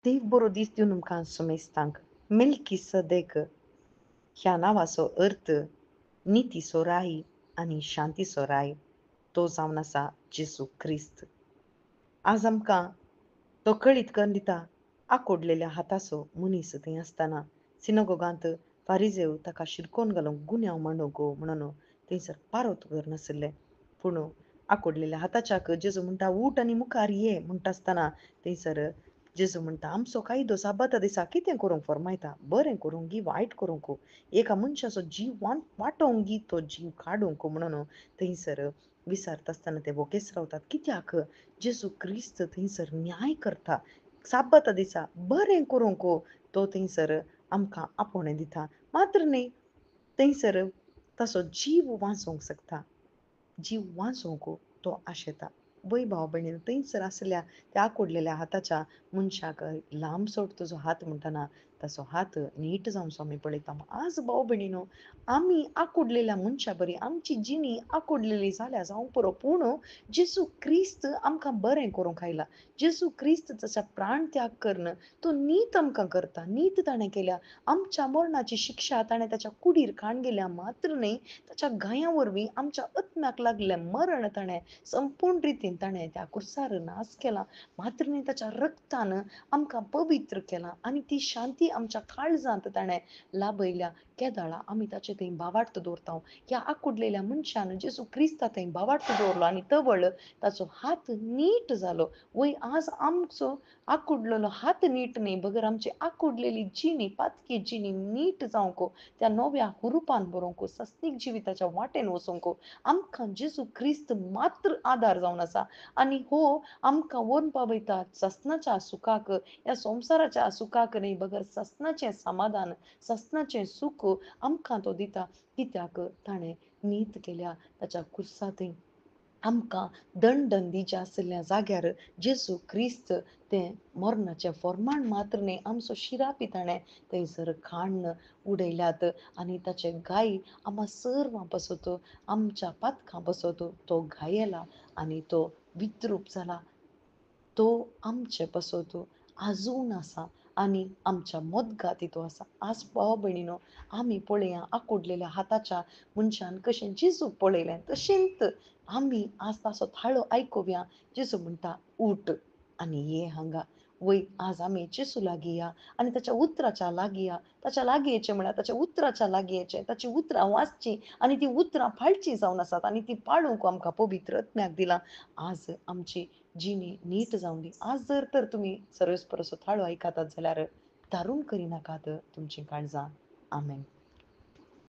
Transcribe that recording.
देव बरो दीस दिवन तुमकां सुमेस्तांक मेल्कीसदेक ह्या नांवाचो अर्थ नितीचो राई आनी शांतीचो राय तो जावन आसा जेजू ख्रिस्त. आज आमकां तो कळीत करून दिता आंकोडलेल्या हाताचो मनीस थंय आसतना सिनगोगांत फारिजेव ताका शिरकोवन घालूंक गुन्यांव मांडूंक म्हणून थंयसर पारोत करनासले. पूण आंकोडलेल्या हाताच्याक जेजू म्हणटा उठ आनी मुखार ये म्हणटा आसतना थंयसर जेजू म्हणटा आमचो कायदो साबाता दिसा कितें करूंक फरमायता, बरें करूंक गी वायट करूंक, एका मनशाचो जीव वाटोवंक गी तो जीव काडूंक म्हणून थंयसर विचारता आसतना ते भोकेस रावतात. कित्याक जेजू क्रिस्त थंयसर न्याय करता. साबाता दिसा बरें करूंक तो थंयसर आमकां आपोवणें दिता. मात्र न्ही थंयसर ताचो जीव वाचोवंक शकता. जीव वाचोवंक तो आशेता. वय भाव भयणीनो, थंयसर आसल्या त्या आंकोडलेल्या हाताच्या मनशाक लांब सोड तुजो हात म्हणटना ताचो हात नीट जावचो आमी पळयता. आज भाव भयणीनो, आमी आंकोडलेल्या मनशा बरी आमची जिणी आंकोडलेली जाल्या जावं पुरो, पूण जेजू क्रिस्त आमकां बरें करूंक आयला. जेजू क्रिस्त ताचा प्राण त्याग करून तो नीत आमकां करता. नीत ताणें केल्या. आमच्या मरणाची शिक्षा ताणें ताच्या कुडीर खाण गेल्या. मात्र न्ही ताच्या गाया वरवीं आमच्या आत्म्याक लागलें मरण ताणें संपूर्ण रितीन ताणें त्या कुर्सार नास केला. मात्र न्ही ताच्या रक्तान आमकां पवित्र केलां आनी ती शांती आमच्या काळजांत ताणें लाभयल्या. केदाळा आमी ताचे थंय भावार्थ दवरता. ह्या आंकोडलेल्या मनशान जेजू क्रिस्ता थंय भावार्थ दवरलो आनी तवळ ताचो हात नीट जालो. वय आज आमचो आंकोडलेलो हात नीट न्ही बगर आमची आंकोडलेली जिणी पातकी जिणी नीट जावंक, त्या नव्या हुरुपान बरोवंक, सस्तीक जिविताच्या वाटेन वचोवंक आमकां जेजू क्रिस्त मात्र आदार जावन आसा. आनी हो आमकां व्हरून पावयता ससनाच्या सुखाक. ह्या संवसाराच्या सुखाक न्ही बगर ससनाचें समाधान, ससनाचें सूख आमकां तो दिता. कित्याक ताणें नीत केल्या ताच्या कुर्सा थंय आमकां दंड आसल्या जाग्यार जेजू क्रिस्त तें मरणाचें फर्माण मात्र न्ही आमचो शिरापी ताणें थंयसर खाण उडयल्यात आनी ताचे गायी आम्हा सर्वां बसत आमच्या पातकां बसत तो घायेला आनी तो विद्रूप जाला. तो आमचे बसत आजून आसा आनी आमच्या मोदगांती तो आसा. आज भाव भयणीनो, आमी पळया आंकोडलेल्या हाताच्या मनशान कशें जेजूक पळयलें तशेंच आमी आज ताचो थाळो आयकुया. जेजू म्हणटा उठ आनी ये हांगा. वय आज आमी जेजू लागीं या आनी ताच्या उतराच्या लागीं या. ताच्या लागीं येचें म्हळ्यार ताच्या उतराच्या लागीं येचें, ताची उतरां वाचचीं आनी ती उतरां पाळचीं जावन आसात आनी ती पाळूंक आमकां पवित्र आत्म्याक दिलां. आज आमची जिणी नीट जावं दी. आज जर तर तुमी सर्वेस्परसो थाळो आयकतात जाल्यार दारूण करिनाकात तुमचीं काळजां. आमेन.